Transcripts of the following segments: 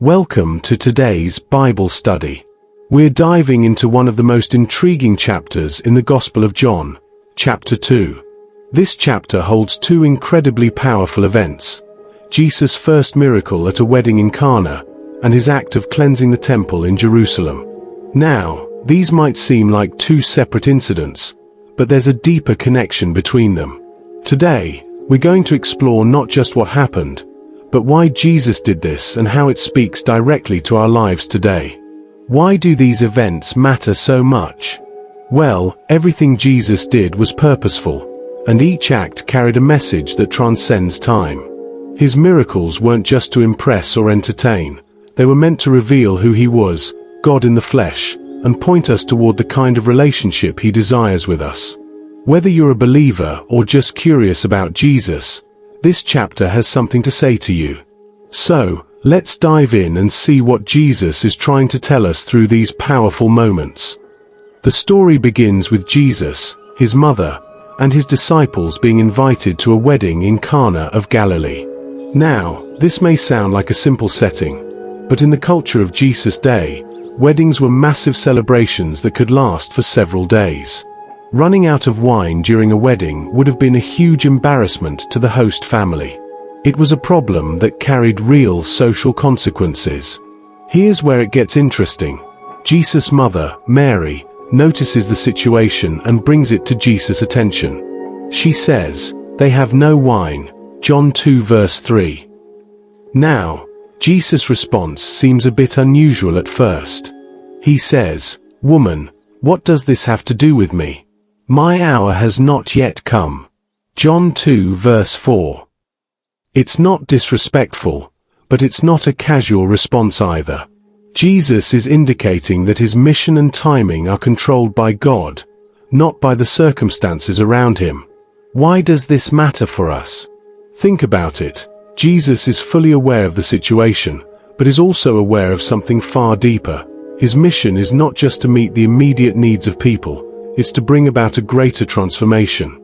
Welcome to today's Bible study. We're diving into one of the most intriguing chapters in the Gospel of John, chapter 2. This chapter holds two incredibly powerful events: Jesus' first miracle at a wedding in Cana, and his act of cleansing the temple in Jerusalem. Now, these might seem like two separate incidents, but there's a deeper connection between them. Today, we're going to explore not just what happened, but why Jesus did this and how it speaks directly to our lives today. Why do these events matter so much? Well, everything Jesus did was purposeful, and each act carried a message that transcends time. His miracles weren't just to impress or entertain, they were meant to reveal who he was, God in the flesh, and point us toward the kind of relationship he desires with us. Whether you're a believer or just curious about Jesus, this chapter has something to say to you. So, let's dive in and see what Jesus is trying to tell us through these powerful moments. The story begins with Jesus, his mother, and his disciples being invited to a wedding in Cana of Galilee. Now, this may sound like a simple setting, but in the culture of Jesus' day, weddings were massive celebrations that could last for several days. Running out of wine during a wedding would have been a huge embarrassment to the host family. It was a problem that carried real social consequences. Here's where it gets interesting. Jesus' mother, Mary, notices the situation and brings it to Jesus' attention. She says, "They have no wine." John 2 verse 3. Now, Jesus' response seems a bit unusual at first. He says, "Woman, what does this have to do with me? My hour has not yet come." John 2 verse 4. It's not disrespectful, but it's not a casual response either. Jesus is indicating that his mission and timing are controlled by God, not by the circumstances around him. Why does this matter for us? Think about it. Jesus is fully aware of the situation, but is also aware of something far deeper. His mission is not just to meet the immediate needs of people, it's to bring about a greater transformation.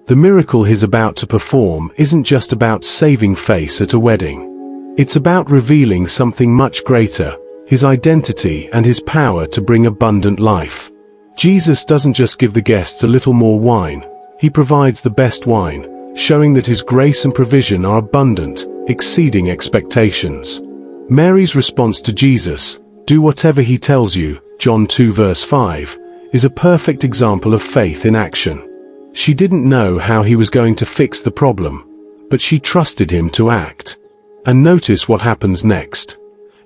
The miracle he's about to perform isn't just about saving face at a wedding. It's about revealing something much greater, his identity and his power to bring abundant life. Jesus doesn't just give the guests a little more wine, he provides the best wine, showing that his grace and provision are abundant, exceeding expectations. Mary's response to Jesus, "Do whatever he tells you," John 2 verse 5, is a perfect example of faith in action. She didn't know how he was going to fix the problem, but she trusted him to act. And notice what happens next.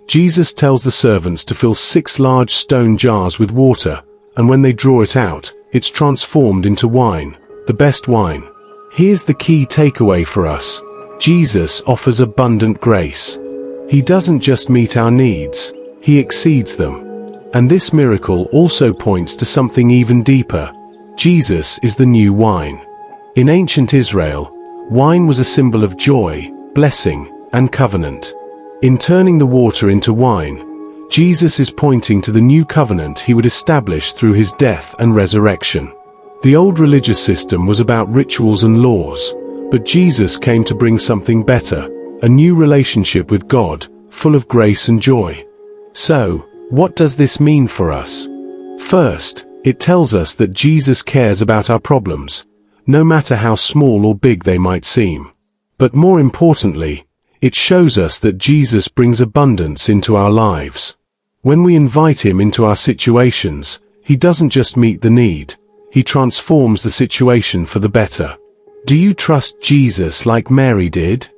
Jesus tells the servants to fill 6 large stone jars with water, and when they draw it out, it's transformed into wine, the best wine. Here's the key takeaway for us. Jesus offers abundant grace. He doesn't just meet our needs, he exceeds them. And this miracle also points to something even deeper. Jesus is the new wine. In ancient Israel, wine was a symbol of joy, blessing, and covenant. In turning the water into wine, Jesus is pointing to the new covenant he would establish through his death and resurrection. The old religious system was about rituals and laws, but Jesus came to bring something better, a new relationship with God, full of grace and joy. So, what does this mean for us? First, it tells us that Jesus cares about our problems, no matter how small or big they might seem. But more importantly, it shows us that Jesus brings abundance into our lives. When we invite him into our situations, he doesn't just meet the need, he transforms the situation for the better. Do you trust Jesus like Mary did?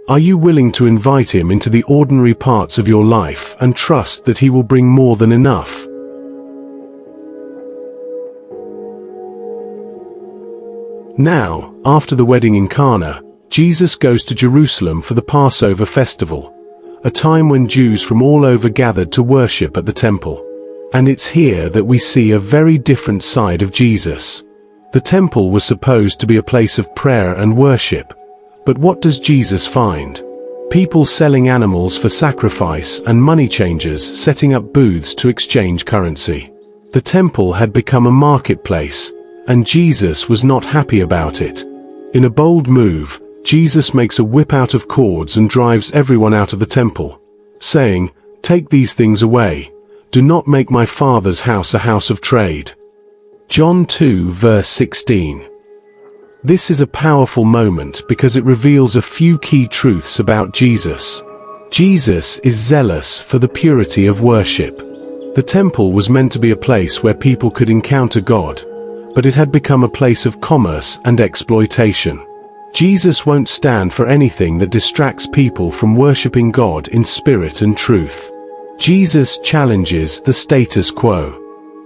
Are you willing to invite him into the ordinary parts of your life and trust that he will bring more than enough? Now, after the wedding in Cana, Jesus goes to Jerusalem for the Passover festival, a time when Jews from all over gathered to worship at the temple. And it's here that we see a very different side of Jesus. The temple was supposed to be a place of prayer and worship. But what does Jesus find? People selling animals for sacrifice and money changers setting up booths to exchange currency. The temple had become a marketplace, and Jesus was not happy about it. In a bold move, Jesus makes a whip out of cords and drives everyone out of the temple, saying, "Take these things away. Do not make my Father's house a house of trade." John 2 verse 16. This is a powerful moment because it reveals a few key truths about Jesus. Jesus is zealous for the purity of worship. The temple was meant to be a place where people could encounter God, but it had become a place of commerce and exploitation. Jesus won't stand for anything that distracts people from worshiping God in spirit and truth. Jesus challenges the status quo.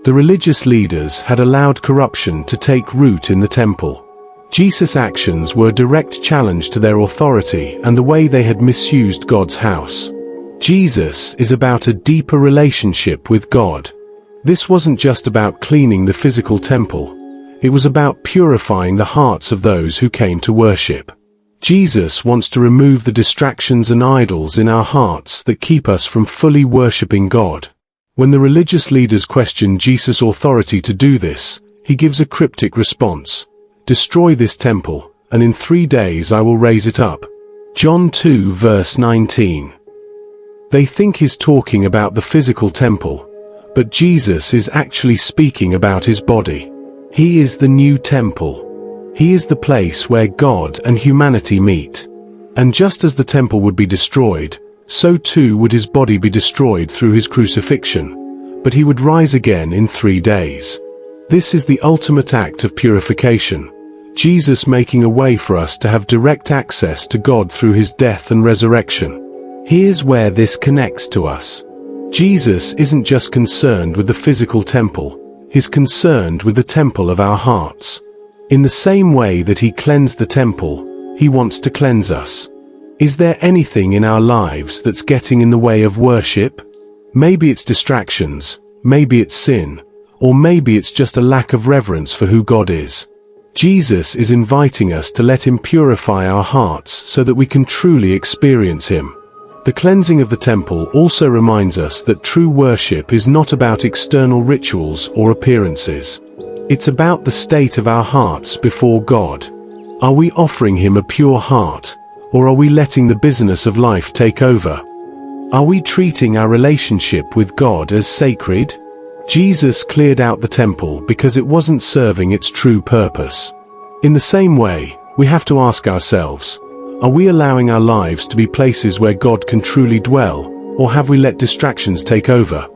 The religious leaders had allowed corruption to take root in the temple. Jesus' actions were a direct challenge to their authority and the way they had misused God's house. Jesus is about a deeper relationship with God. This wasn't just about cleaning the physical temple. It was about purifying the hearts of those who came to worship. Jesus wants to remove the distractions and idols in our hearts that keep us from fully worshiping God. When the religious leaders question Jesus' authority to do this, he gives a cryptic response: "Destroy this temple, and in 3 days I will raise it up." John 2 verse 19. They think he's talking about the physical temple, but Jesus is actually speaking about his body. He is the new temple. He is the place where God and humanity meet. And just as the temple would be destroyed, so too would his body be destroyed through his crucifixion, but he would rise again in 3 days. This is the ultimate act of purification, Jesus making a way for us to have direct access to God through his death and resurrection. Here's where this connects to us. Jesus isn't just concerned with the physical temple, he's concerned with the temple of our hearts. In the same way that he cleansed the temple, he wants to cleanse us. Is there anything in our lives that's getting in the way of worship? Maybe it's distractions, maybe it's sin, or maybe it's just a lack of reverence for who God is. Jesus is inviting us to let him purify our hearts so that we can truly experience him. The cleansing of the temple also reminds us that true worship is not about external rituals or appearances. It's about the state of our hearts before God. Are we offering him a pure heart, or are we letting the business of life take over? Are we treating our relationship with God as sacred? Jesus cleared out the temple because it wasn't serving its true purpose. In the same way, we have to ask ourselves, are we allowing our lives to be places where God can truly dwell, or have we let distractions take over?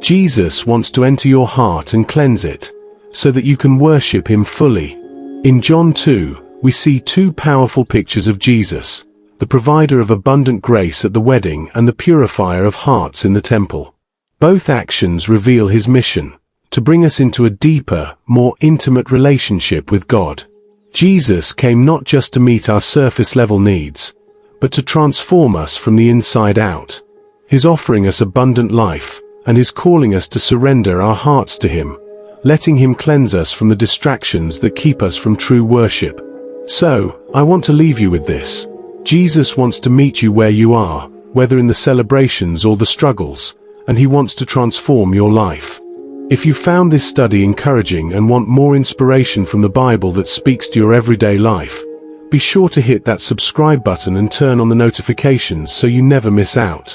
Jesus wants to enter your heart and cleanse it, so that you can worship him fully. In John 2, we see two powerful pictures of Jesus, the provider of abundant grace at the wedding and the purifier of hearts in the temple. Both actions reveal his mission, to bring us into a deeper, more intimate relationship with God. Jesus came not just to meet our surface-level needs, but to transform us from the inside out. He's offering us abundant life, and is calling us to surrender our hearts to him, letting him cleanse us from the distractions that keep us from true worship. So, I want to leave you with this. Jesus wants to meet you where you are, whether in the celebrations or the struggles, and he wants to transform your life. If you found this study encouraging and want more inspiration from the Bible that speaks to your everyday life, be sure to hit that subscribe button and turn on the notifications so you never miss out.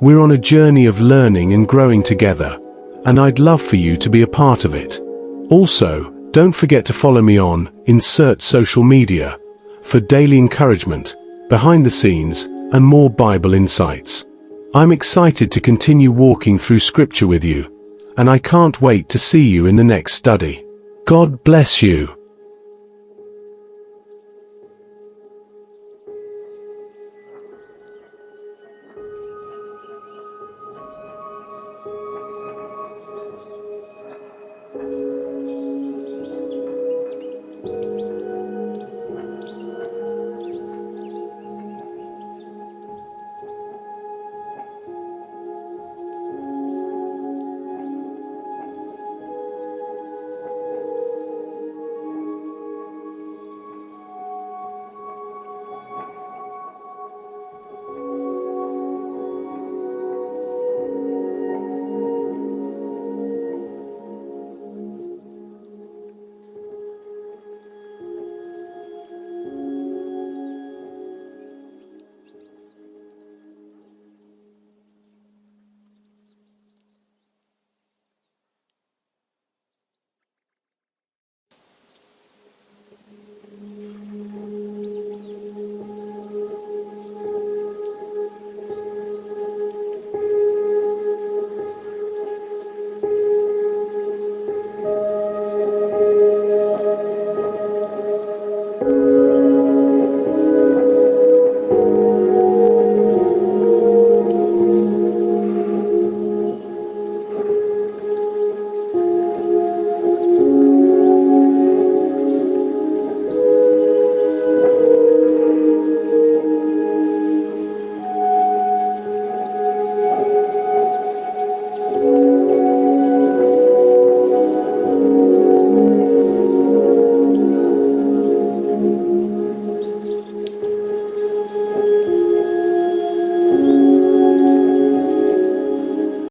We're on a journey of learning and growing together, and I'd love for you to be a part of it. Also, don't forget to follow me on Insert Social Media for daily encouragement, behind the scenes, and more Bible insights. I'm excited to continue walking through Scripture with you, and I can't wait to see you in the next study. God bless you.